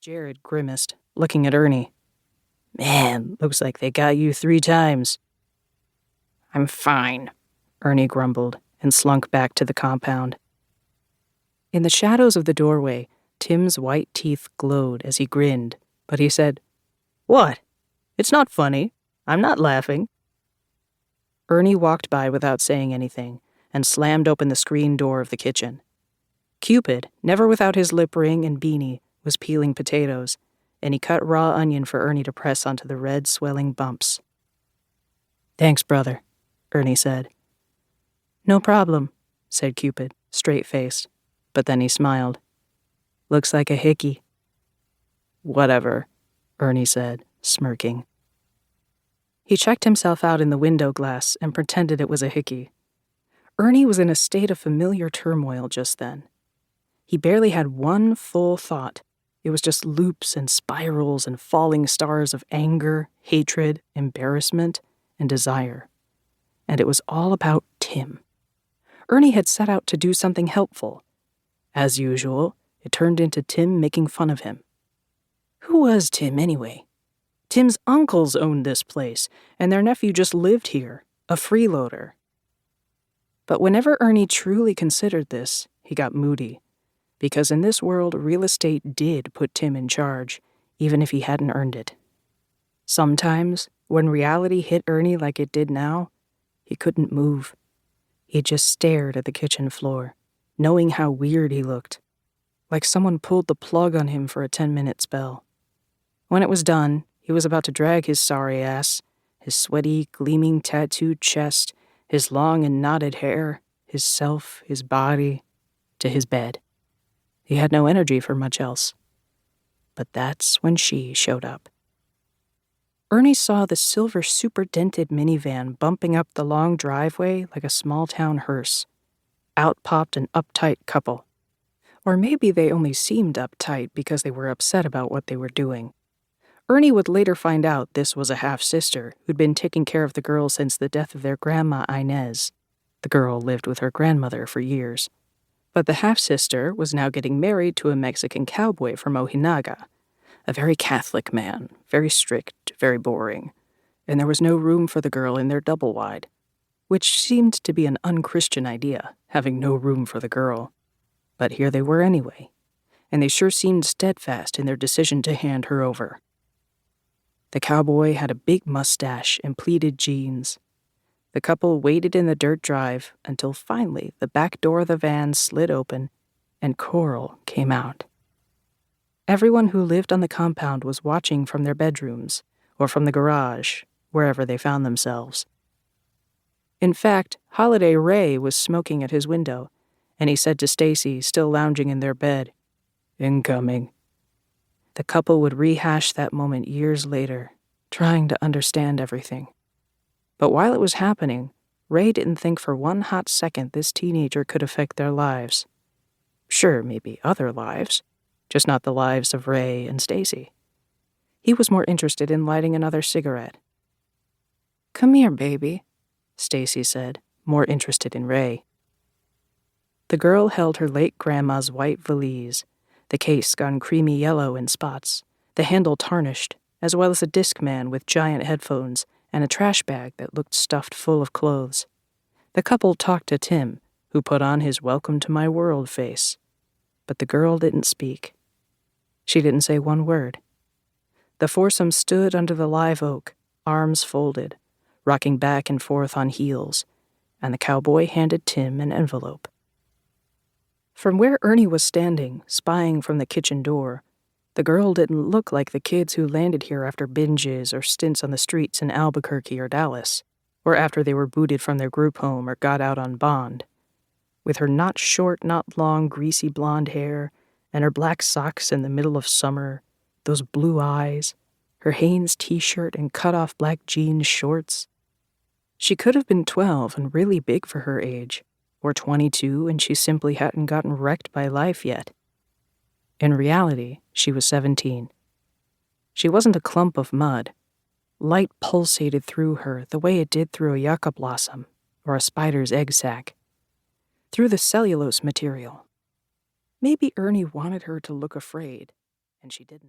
Jared grimaced, looking at Ernie. Man, looks like they got you 3 times. I'm fine, Ernie grumbled and slunk back to the compound. In the shadows of the doorway, Tim's white teeth glowed as he grinned, but he said, What? It's not funny. I'm not laughing. Ernie walked by without saying anything and slammed open the screen door of the kitchen. Cupid, never without his lip ring and beanie, was peeling potatoes, and he cut raw onion for Ernie to press onto the red, swelling bumps. Thanks, brother, Ernie said. No problem, said Cupid, straight-faced, but then he smiled. Looks like a hickey. Whatever, Ernie said, smirking. He checked himself out in the window glass and pretended it was a hickey. Ernie was in a state of familiar turmoil just then. He barely had one full thought. It was just loops and spirals and falling stars of anger, hatred, embarrassment, and desire. And it was all about Tim. Ernie had set out to do something helpful. As usual, it turned into Tim making fun of him. Who was Tim anyway? Tim's uncles owned this place, and their nephew just lived here, a freeloader. But whenever Ernie truly considered this, he got moody, because in this world, real estate did put Tim in charge, even if he hadn't earned it. Sometimes, when reality hit Ernie like it did now, he couldn't move. He just stared at the kitchen floor, knowing how weird he looked, like someone pulled the plug on him for a 10-minute spell. When it was done, he was about to drag his sorry ass, his sweaty, gleaming tattooed chest, his long and knotted hair, his self, his body, to his bed. He had no energy for much else. But that's when she showed up. Ernie saw the silver super-dented minivan bumping up the long driveway like a small-town hearse. Out popped an uptight couple. Or maybe they only seemed uptight because they were upset about what they were doing. Ernie would later find out this was a half-sister who'd been taking care of the girl since the death of their grandma Inez. The girl lived with her grandmother for years. But the half-sister was now getting married to a Mexican cowboy from Ojinaga, a very Catholic man, very strict, very boring, and there was no room for the girl in their double-wide, which seemed to be an unchristian idea, having no room for the girl. But here they were anyway, and they sure seemed steadfast in their decision to hand her over. The cowboy had a big mustache and pleated jeans. The couple waited in the dirt drive until finally the back door of the van slid open and Coral came out. Everyone who lived on the compound was watching from their bedrooms or from the garage, wherever they found themselves. In fact, Holiday Ray was smoking at his window, and he said to Stacy, still lounging in their bed, "Incoming." The couple would rehash that moment years later, trying to understand everything. But while it was happening, Ray didn't think for one hot second this teenager could affect their lives. Sure, maybe other lives, just not the lives of Ray and Stacy. He was more interested in lighting another cigarette. "Come here, baby," Stacy said, more interested in Ray. The girl held her late grandma's white valise, the case gone creamy yellow in spots, the handle tarnished, as well as a Discman with giant headphones and a trash bag that looked stuffed full of clothes. The couple talked to Tim, who put on his welcome to my world face. But the girl didn't speak. She didn't say one word. The foursome stood under the live oak, arms folded, rocking back and forth on heels, and the cowboy handed Tim an envelope. From where Ernie was standing, spying from the kitchen door, the girl didn't look like the kids who landed here after binges or stints on the streets in Albuquerque or Dallas, or after they were booted from their group home or got out on bond. With her not short, not long, greasy blonde hair, and her black socks in the middle of summer, those blue eyes, her Hanes t-shirt and cut-off black jeans shorts. She could have been 12 and really big for her age, or 22 and she simply hadn't gotten wrecked by life yet. In reality, she was 17. She wasn't a clump of mud. Light pulsated through her the way it did through a yucca blossom or a spider's egg sac. Through the cellulose material. Maybe Ernie wanted her to look afraid, and she didn't.